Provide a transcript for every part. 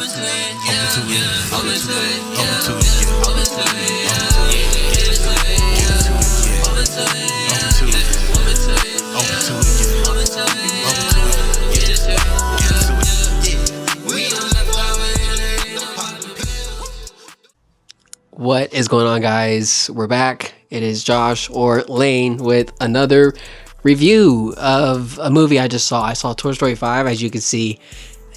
What is going on, guys? We're back. It is Josh or Lane with another review of a movie I just saw. I saw Toy Story 5, as you can see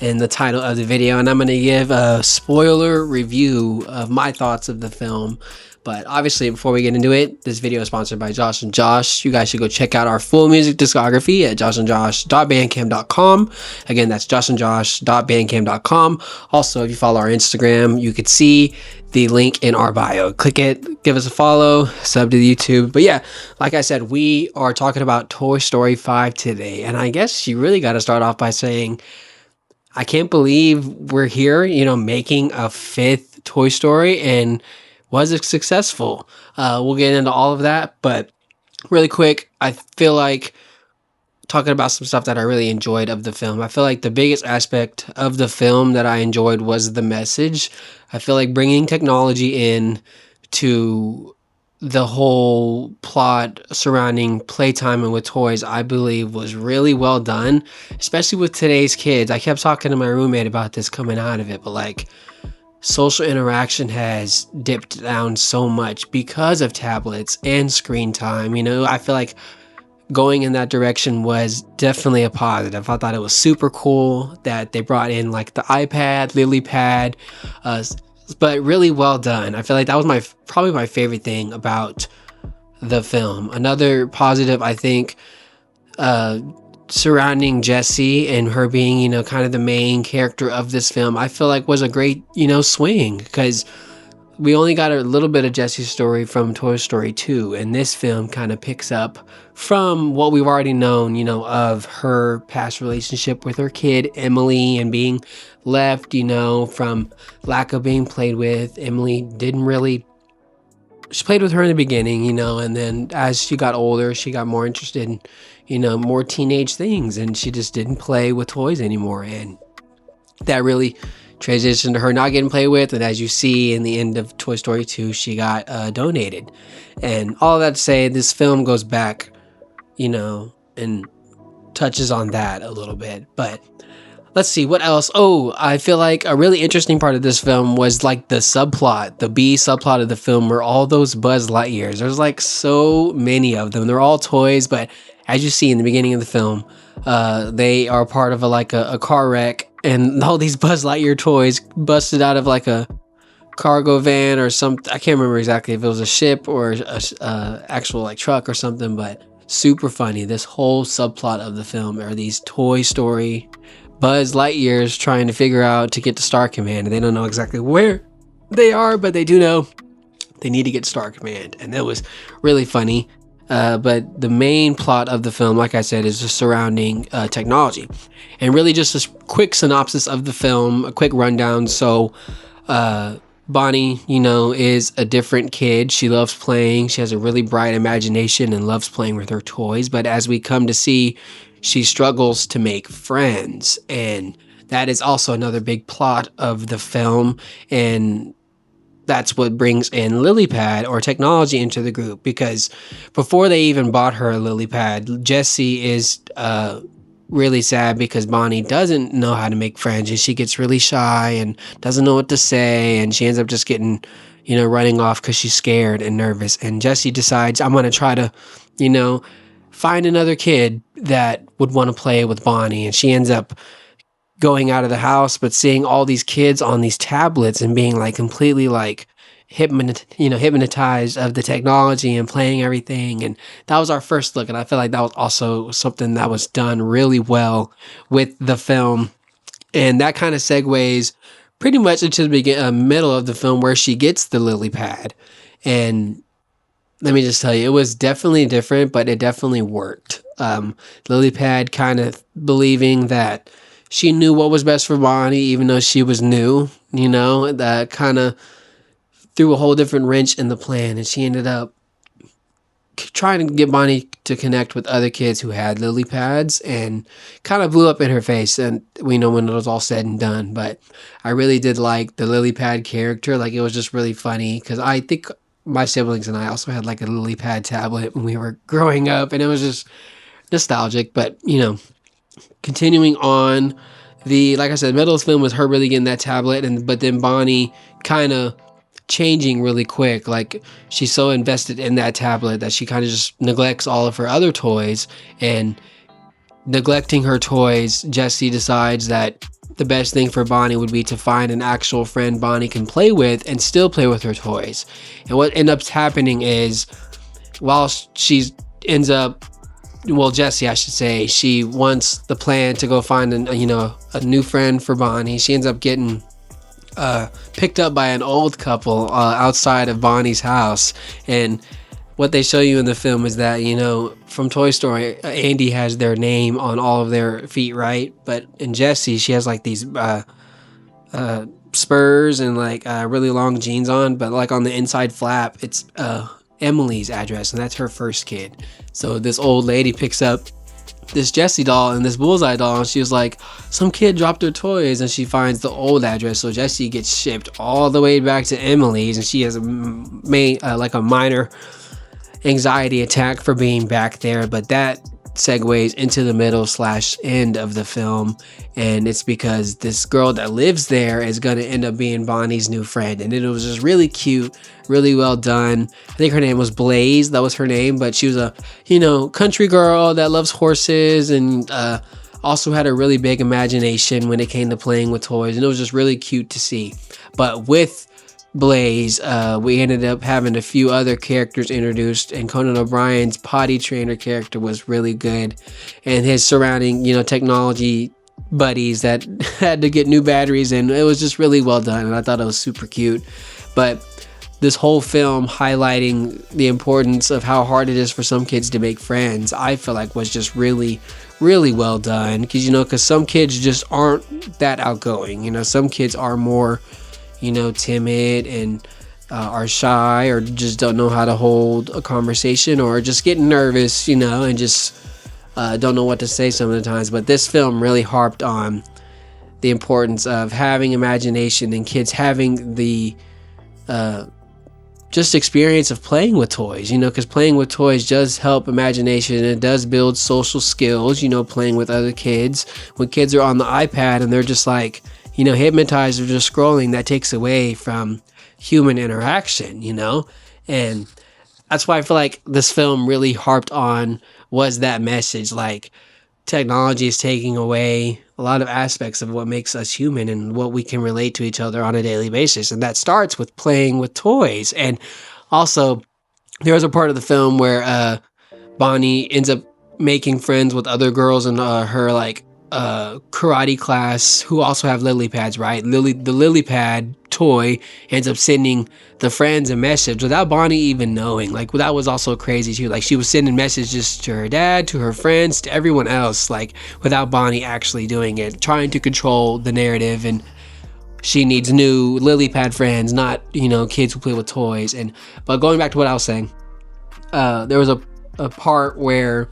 in the title of the video, and I'm going to give a spoiler review of my thoughts of the film. But obviously, before we get into it, this video is sponsored by Josh and Josh. You guys should go check out our full music discography at JoshandJosh.bandcamp.com. Again, that's JoshandJosh.bandcamp.com. Also, if you follow our Instagram, you could see the link in our bio. Click it, give us a follow, sub to the YouTube. But yeah, like I said, we are talking about Toy Story 5 today. And I guess you really got to start off by saying, I can't believe we're here, making a fifth Toy Story, and was it successful? We'll get into all of that, but really quick, I feel like talking about some stuff that I really enjoyed of the film. I feel like the biggest aspect of the film that I enjoyed was the message. I feel like bringing technology in to the whole plot surrounding playtime and with toys, I believe was really well done, especially with today's kids. I kept talking to my roommate about this coming out of it, but like, social interaction has dipped down so much because of tablets and screen time. I feel like going in that direction was definitely a positive. I thought it was super cool that they brought in like the iPad, Lily Pad, but really well done. I feel like that was probably my favorite thing about the film. Another positive, I think, surrounding Jessie and her being, kind of the main character of this film, I feel like was a great, swing, because we only got a little bit of Jessie's story from Toy Story 2, and this film kind of picks up from what we've already known, of her past relationship with her kid, Emily, and being left, from lack of being played with. Emily she played with her in the beginning, and then as she got older, she got more interested in, more teenage things, and she just didn't play with toys anymore. And that really transitioned to her not getting played with. And as you see in the end of Toy Story 2, she got donated. And all that to say, this film goes back, and touches on that a little bit. But let's see, what else? Oh, I feel like a really interesting part of this film was like the subplot, the B subplot of the film, were all those Buzz Lightyears. There's like so many of them. They're all toys, but as you see in the beginning of the film, they are part of a car wreck, and all these Buzz Lightyear toys busted out of like a cargo van or something. I can't remember exactly if it was a ship or a actual like truck or something, but super funny. This whole subplot of the film are these Toy Story Buzz Lightyears trying to figure out to get to Star Command, and they don't know exactly where they are, but they do know they need to get Star Command, and that was really funny. But the main plot of the film, like I said, is just surrounding technology, and really just a quick synopsis of the film, a quick rundown. So Bonnie, is a different kid. She loves playing. She has a really bright imagination and loves playing with her toys, but as we come to see, she struggles to make friends, and that is also another big plot of the film, and that's what brings in Lily Pad or technology into the group, because before they even bought her a Lily Pad, Jessie is really sad because Bonnie doesn't know how to make friends, and she gets really shy and doesn't know what to say, and she ends up just getting, running off because she's scared and nervous. And Jessie decides, I'm going to try to, find another kid that would want to play with Bonnie, and she ends up going out of the house, but seeing all these kids on these tablets and being like completely like hypnotized of the technology and playing everything. And that was our first look, and I feel like that was also something that was done really well with the film, and that kind of segues pretty much into the middle of the film, where she gets the Lily Pad. And let me just tell you, it was definitely different, but it definitely worked. Lily Pad kind of believing that she knew what was best for Bonnie, even though she was new, that kind of threw a whole different wrench in the plan. And she ended up trying to get Bonnie to connect with other kids who had lily pads, and kind of blew up in her face. And we know when it was all said and done, but I really did like the lily pad character. Like, it was just really funny because I think my siblings and I also had like a lily pad tablet when we were growing up, and it was just nostalgic. But continuing on, like I said, middle of the film was her really getting that tablet, but then Bonnie kind of changing really quick. Like, she's so invested in that tablet that she kind of just neglects all of her other toys. And neglecting her toys, Jessie decides that the best thing for Bonnie would be to find an actual friend Bonnie can play with and still play with her toys. And what ends up happening is, while Jessie, I should say, she wants the plan to go find a new friend for Bonnie. She ends up getting picked up by an old couple outside of Bonnie's house. And what they show you in the film is that, from Toy Story, Andy has their name on all of their feet, right? But in Jessie, she has like these spurs and like really long jeans on, but like on the inside flap, it's Emily's address, and that's her first kid. So this old lady picks up this Jessie doll and this Bullseye doll, and she was like, some kid dropped her toys, and she finds the old address. So Jessie gets shipped all the way back to Emily's, and she has a minor anxiety attack for being back there. But that segues into the middle/end of the film, and it's because this girl that lives there is going to end up being Bonnie's new friend. And it was just really cute, really well done. I think her name was Blaze, that was her name, but she was a country girl that loves horses, and also had a really big imagination when it came to playing with toys, and it was just really cute to see. But with Blaze, we ended up having a few other characters introduced, and Conan O'Brien's potty trainer character was really good, and his surrounding technology buddies that had to get new batteries, and it was just really well done, and I thought it was super cute. But this whole film highlighting the importance of how hard it is for some kids to make friends, I feel like was just really, really well done, because some kids just aren't that outgoing. Some kids are more timid and are shy, or just don't know how to hold a conversation, or just get nervous, and just don't know what to say some of the times. But this film really harped on the importance of having imagination and kids having the just experience of playing with toys, because playing with toys does help imagination, and it does build social skills, playing with other kids. When kids are on the iPad and they're just like, hypnotized or just scrolling, that takes away from human interaction, and that's why I feel like this film really harped on was that message. Like, technology is taking away a lot of aspects of what makes us human and what we can relate to each other on a daily basis, and that starts with playing with toys. And also, there was a part of the film where Bonnie ends up making friends with other girls in her karate class who also have lily pads, right? The lily pad toy ends up sending the friends a message without Bonnie even knowing. Like, that was also crazy too. Like, she was sending messages to her dad, to her friends, to everyone else, like, without Bonnie actually doing it, trying to control the narrative. And she needs new lily pad friends, not kids who play with toys. But going back to what I was saying, there was a part where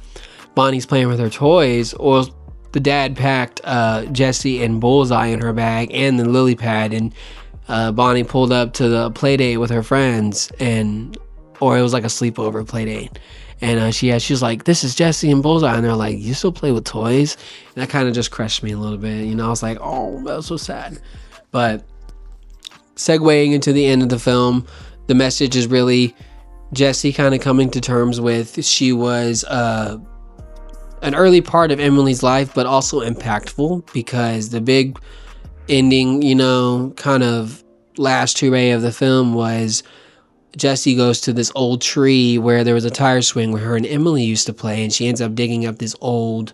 Bonnie's playing with her toys, or the dad packed Jessie and Bullseye in her bag and the lily pad, and Bonnie pulled up to the play date with her friends, or it was like a sleepover play date, and she was like, this is Jessie and Bullseye, and they're like, you still play with toys? And that kind of just crushed me a little bit. I was like, oh, that was so sad. But segueing into the end of the film, the message is really Jessie kind of coming to terms with she was an early part of Emily's life, but also impactful, because the big ending, kind of last hooray of the film was Jessie goes to this old tree where there was a tire swing where her and Emily used to play, and she ends up digging up this old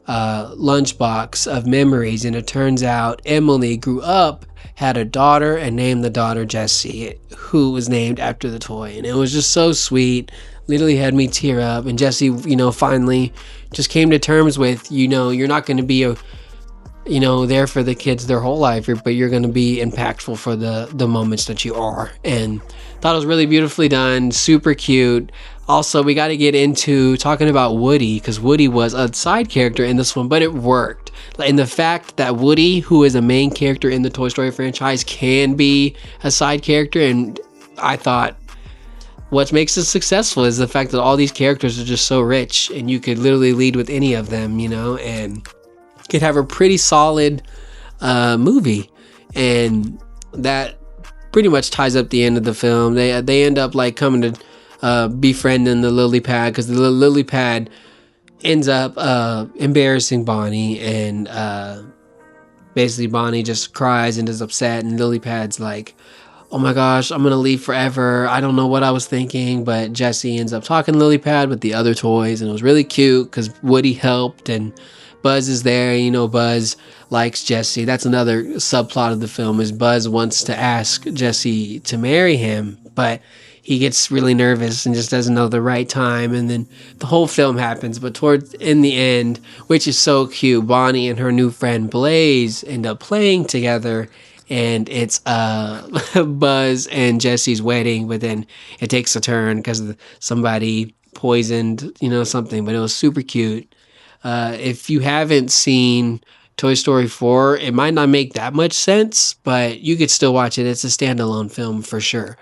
lunchbox of memories, and it turns out Emily grew up, had a daughter, and named the daughter Jessie, who was named after the toy. And it was just so sweet, literally had me tear up. And Jessie, finally just came to terms with, you're not going to be there for the kids their whole life, but you're going to be impactful for the moments that you are. And thought it was really beautifully done, super cute. Also, we got to get into talking about Woody, because Woody was a side character in this one, but it worked. And the fact that Woody, who is a main character in the Toy Story franchise, can be a side character, and I thought what makes it successful is the fact that all these characters are just so rich, and you could literally lead with any of them, and could have a pretty solid movie. And that pretty much ties up the end of the film. They end up like coming to befriending the lily pad, because the lily pad ends up embarrassing Bonnie, and basically Bonnie just cries and is upset, and lily pad's like, oh my gosh, I'm gonna leave forever, I don't know what I was thinking. But Jesse ends up talking to lily pad with the other toys, and it was really cute because Woody helped, and Buzz is there. Buzz likes Jesse. That's another subplot of the film, is Buzz wants to ask Jesse to marry him, but he gets really nervous and just doesn't know the right time. And then the whole film happens. But in the end, which is so cute, Bonnie and her new friend Blaze end up playing together, and it's Buzz and Jesse's wedding. But then it takes a turn because somebody poisoned, something. But it was super cute. If you haven't seen Toy Story 4, it might not make that much sense, but you could still watch it. It's a standalone film for sure.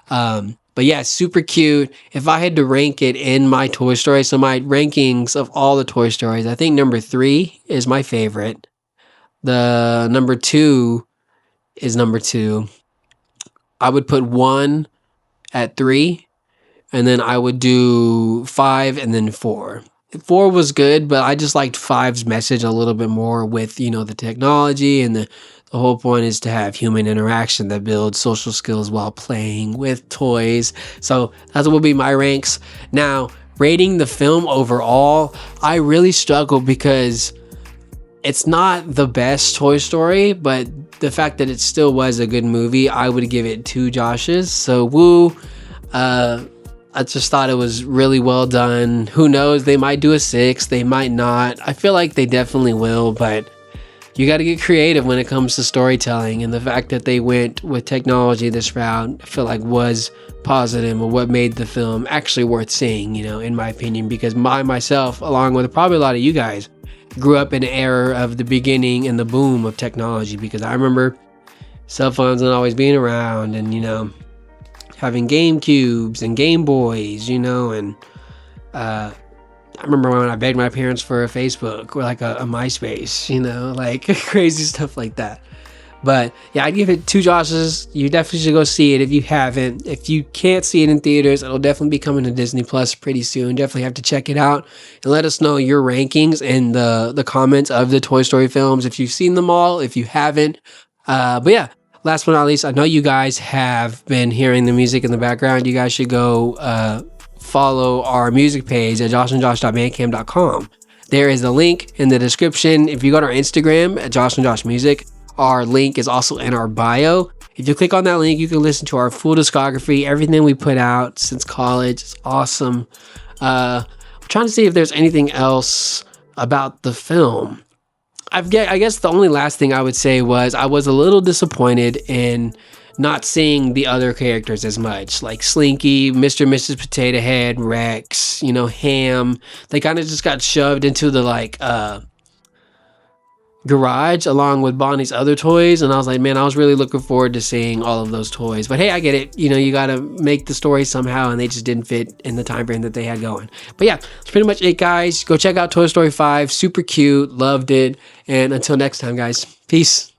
But yeah, super cute. If I had to rank it in my Toy Story, so my rankings of all the Toy Stories, I think number 3 is my favorite. The number 2 is number 2. I would put 1 at 3, and then I would do 5 and then 4. 4 was good, but I just liked 5's message a little bit more with, the technology, and the whole point is to have human interaction that builds social skills while playing with toys. So that's what will be my ranks. Now, rating the film overall, I really struggle because it's not the best Toy Story, but the fact that it still was a good movie, I would give it 2 Joshes. So woo. I just thought it was really well done. Who knows? They might do a 6. They might not. I feel like they definitely will, but you got to get creative when it comes to storytelling. And the fact that they went with technology this route, I feel like was positive, or what made the film actually worth seeing, in my opinion. Because myself, along with probably a lot of you guys, grew up in an era of the beginning and the boom of technology. Because I remember cell phones not always being around, and, having Game Cubes and Game Boys, and I remember when I begged my parents for a Facebook or like a MySpace, like crazy stuff like that. But yeah, I'd give it 2 Joshes. You definitely should go see it if you haven't. If you can't see it in theaters, it'll definitely be coming to Disney Plus pretty soon. Definitely have to check it out, and let us know your rankings in the comments of the Toy Story films, if you've seen them all, if you haven't. But yeah, last but not least, I know you guys have been hearing the music in the background. You guys should go follow our music page at JoshandJosh.bandcamp.com. There is a link in the description. If you go to our Instagram at JoshandJoshMusic, our link is also in our bio. If you click on that link, you can listen to our full discography, everything we put out since college. It's awesome. I'm trying to see if there's anything else about the film. I guess the only last thing I would say was I was a little disappointed in not seeing the other characters as much, like Slinky, Mr. and Mrs. Potato Head, Rex, Ham. They kind of just got shoved into the garage along with Bonnie's other toys, and I was like, man, I was really looking forward to seeing all of those toys. But hey, I get it. You got to make the story somehow, and they just didn't fit in the time frame that they had going. But yeah, that's pretty much it, guys. Go check out Toy Story 5. Super cute. Loved it. And until next time, guys. Peace.